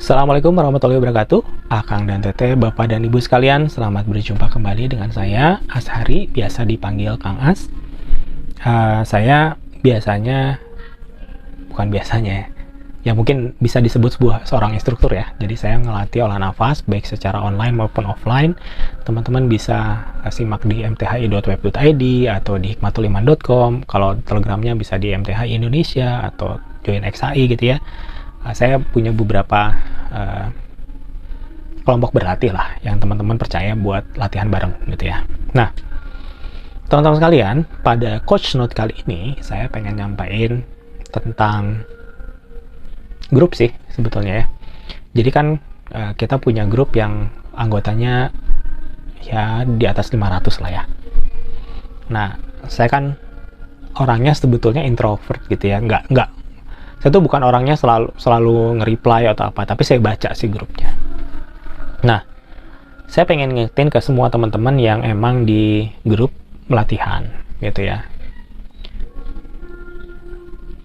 Assalamualaikum warahmatullahi wabarakatuh. Akang dan Teteh, Bapak dan Ibu sekalian, selamat berjumpa kembali dengan saya, Ashari, biasa dipanggil Kang As. Saya biasanya, bukan biasanya ya, mungkin bisa disebut seorang instruktur ya. Jadi saya ngelatih olah nafas, baik secara online maupun offline. Teman-teman bisa simak di mthi.web.id atau di hikmatuliman.com. Kalau telegramnya bisa di MTHI Indonesia atau join XAI gitu ya. Saya punya beberapa kelompok berlatih lah yang teman-teman percaya buat latihan bareng gitu ya. Nah, teman-teman sekalian, pada Coach Note kali ini saya pengen nyampain tentang grup sih sebetulnya ya. Jadi kan kita punya grup yang anggotanya ya di atas 500 lah ya. Nah, saya kan orangnya sebetulnya introvert gitu ya. Saya tuh bukan orangnya selalu nge-reply atau apa, tapi saya baca sih grupnya. Nah, saya pengen ngingetin ke semua teman-teman yang emang di grup pelatihan gitu ya.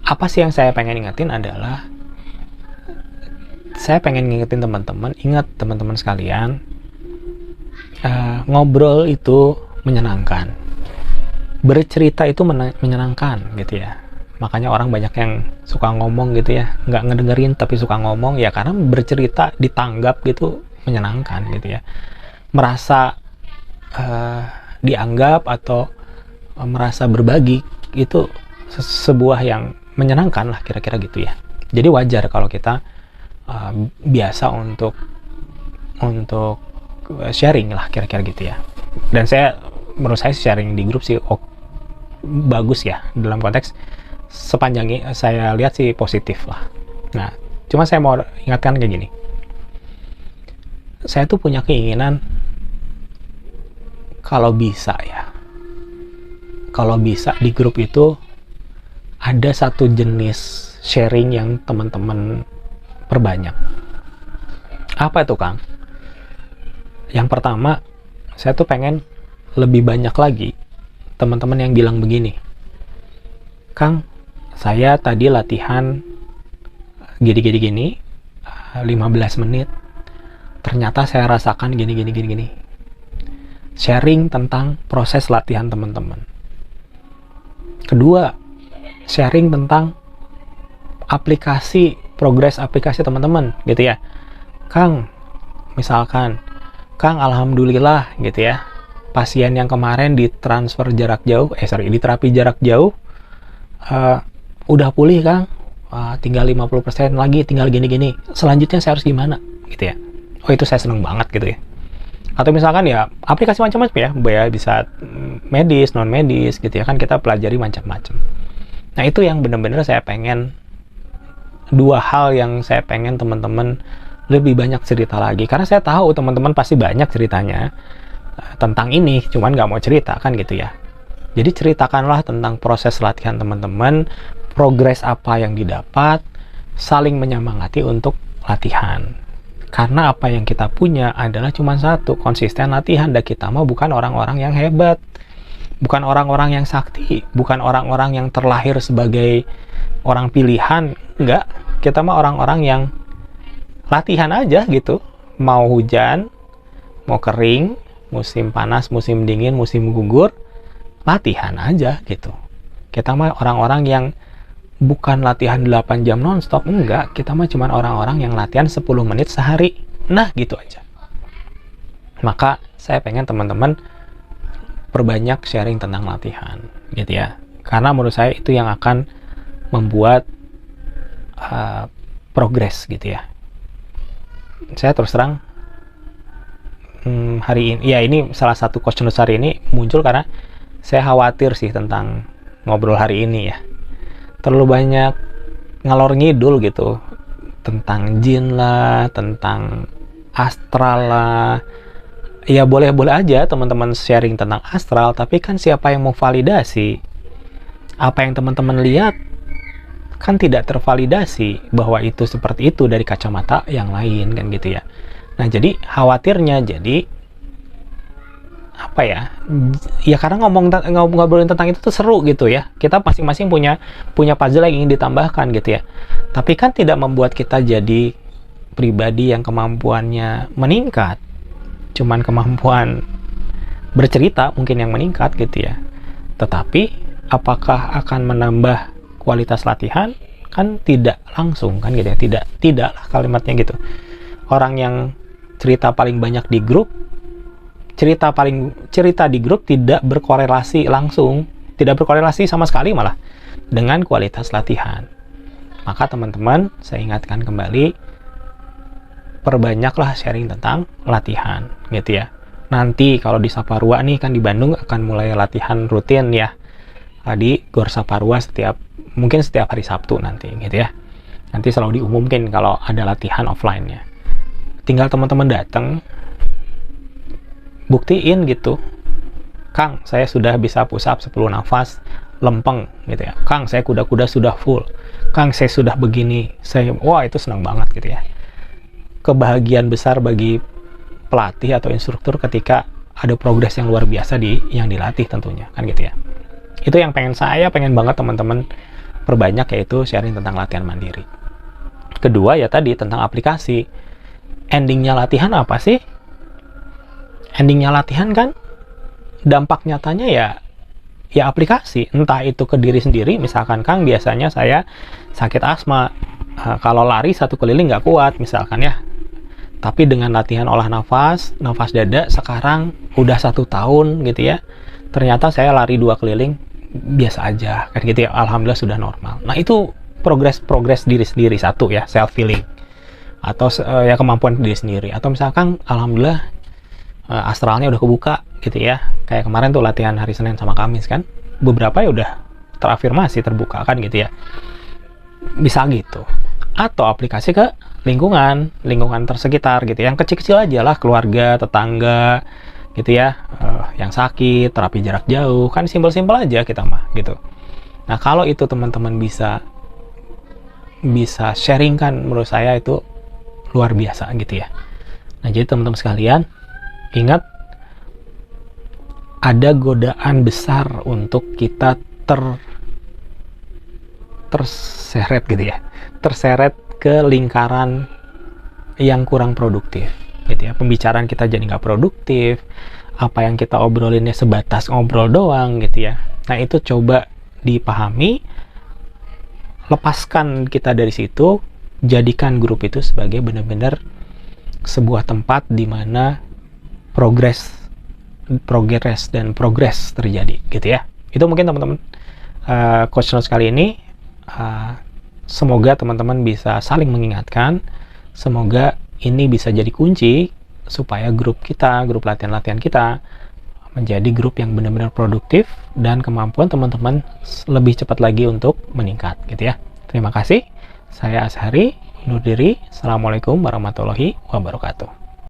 Apa sih yang saya pengen ingetin adalah saya pengen ngingetin teman-teman, ingat teman-teman sekalian, ngobrol itu menyenangkan, bercerita itu menyenangkan gitu ya. Makanya orang banyak yang suka ngomong gitu ya, nggak ngedengerin tapi suka ngomong ya, karena bercerita ditanggap gitu menyenangkan gitu ya. Merasa dianggap atau merasa berbagi itu sebuah yang menyenangkan lah kira-kira gitu ya. Jadi wajar kalau kita biasa untuk sharing lah kira-kira gitu ya. Dan menurut saya sharing di grup sih bagus ya, dalam konteks sepanjang saya lihat sih positif lah. Nah, cuma saya mau ingatkan kayak gini. Saya tuh punya keinginan kalau bisa di grup itu ada satu jenis sharing yang teman-teman perbanyak. Apa itu, Kang? Yang pertama, saya tuh pengen lebih banyak lagi teman-teman yang bilang begini, Kang, saya tadi latihan gini 15 menit, ternyata saya rasakan gini. Sharing tentang proses latihan teman-teman. Kedua, sharing tentang progres aplikasi teman-teman gitu ya. Kang, misalkan, Kang, alhamdulillah gitu ya, pasien yang kemarin di terapi jarak jauh udah pulih, Kang, tinggal 50% lagi, tinggal gini, selanjutnya saya harus gimana gitu ya. Oh, itu saya seneng banget gitu ya. Atau misalkan ya aplikasi macam-macam ya, bisa medis, non medis gitu ya, kan kita pelajari macam-macam. Nah, itu yang benar-benar saya pengen, dua hal yang saya pengen teman-teman lebih banyak cerita lagi, karena saya tahu teman-teman pasti banyak ceritanya tentang ini, cuman nggak mau cerita kan gitu ya. Jadi ceritakanlah tentang proses latihan teman-teman, progres apa yang didapat, saling menyemangati untuk latihan. Karena apa yang kita punya adalah cuma satu, konsisten latihan. Dan kita mah bukan orang-orang yang hebat, bukan orang-orang yang sakti, bukan orang-orang yang terlahir sebagai orang pilihan. Enggak, kita mah orang-orang yang latihan aja gitu. Mau hujan, mau kering, musim panas, musim dingin, musim gugur, latihan aja gitu. Kita mah orang-orang yang bukan latihan 8 jam nonstop, enggak. Kita mah cuma orang-orang yang latihan 10 menit sehari. Nah, gitu aja. Maka saya pengen teman-teman perbanyak sharing tentang latihan gitu ya. Karena menurut saya itu yang akan membuat progres gitu ya. Saya terus terang hari ini, ya ini salah satu question hari ini muncul karena saya khawatir sih tentang ngobrol hari ini ya. Terlalu banyak ngalor ngidul gitu tentang jin lah, tentang astral lah. Ya boleh-boleh aja teman-teman sharing tentang astral, tapi kan siapa yang mau validasi? Apa yang teman-teman lihat kan tidak tervalidasi bahwa itu seperti itu dari kacamata yang lain kan gitu ya. Nah, jadi khawatirnya apa ya karena ngobrolin tentang itu tuh seru gitu ya, kita masing-masing punya puzzle yang ingin ditambahkan gitu ya, tapi kan tidak membuat kita jadi pribadi yang kemampuannya meningkat, cuman kemampuan bercerita mungkin yang meningkat gitu ya. Tetapi apakah akan menambah kualitas latihan? Kan tidak langsung kan gitu ya. Tidaklah kalimatnya gitu. Orang yang cerita paling banyak di grup, cerita di grup tidak berkorelasi langsung, tidak berkorelasi sama sekali malah dengan kualitas latihan. Maka teman-teman, saya ingatkan kembali, perbanyaklah sharing tentang latihan gitu ya. Nanti kalau di Saparua nih kan di Bandung akan mulai latihan rutin ya di Gor Saparua mungkin setiap hari Sabtu nanti gitu ya. Nanti selalu diumumkan kalau ada latihan offline-nya. Tinggal teman-teman datang, buktiin gitu. Kang, saya sudah bisa push up 10 nafas lempeng gitu ya. Kang, saya kuda-kuda sudah full. Kang, saya sudah begini. Wah, itu senang banget gitu ya. Kebahagiaan besar bagi pelatih atau instruktur ketika ada progres yang luar biasa yang dilatih tentunya kan gitu ya. Itu yang pengen banget teman-teman perbanyak, yaitu sharing tentang latihan mandiri. Kedua ya tadi tentang aplikasi. Endingnya latihan apa sih? Endingnya latihan kan dampak nyatanya ya aplikasi, entah itu ke diri sendiri. Misalkan Kang, biasanya saya sakit asma, kalau lari 1 keliling nggak kuat misalkan ya. Tapi dengan latihan olah nafas dada sekarang udah 1 tahun gitu ya, ternyata saya lari 2 keliling biasa aja kan gitu ya, alhamdulillah sudah normal. Nah itu progres diri sendiri, satu ya, self feeling atau ya kemampuan diri sendiri. Atau misalkan alhamdulillah astralnya udah kebuka gitu ya, kayak kemarin tuh latihan hari Senin sama Kamis kan, beberapa ya udah terafirmasi, terbuka kan gitu ya, bisa gitu. Atau aplikasi ke lingkungan tersekitar gitu, yang kecil-kecil aja lah, keluarga, tetangga gitu ya, yang sakit, terapi jarak jauh, kan simpel-simpel aja kita mah gitu. Nah kalau itu teman-teman bisa sharingkan, menurut saya itu luar biasa gitu ya. Nah jadi teman-teman sekalian, ingat, ada godaan besar untuk kita terseret gitu ya, terseret ke lingkaran yang kurang produktif gitu ya. Pembicaraan kita jadi nggak produktif, apa yang kita obrolinnya sebatas ngobrol doang gitu ya. Nah itu coba dipahami, lepaskan kita dari situ, jadikan grup itu sebagai benar-benar sebuah tempat di mana progres terjadi gitu ya. Itu mungkin teman-teman coach notes kali ini. Semoga teman-teman bisa saling mengingatkan, semoga ini bisa jadi kunci supaya grup latihan kita menjadi grup yang benar-benar produktif dan kemampuan teman-teman lebih cepat lagi untuk meningkat gitu ya. Terima kasih, saya Ashari undur diri. Assalamualaikum warahmatullahi wabarakatuh.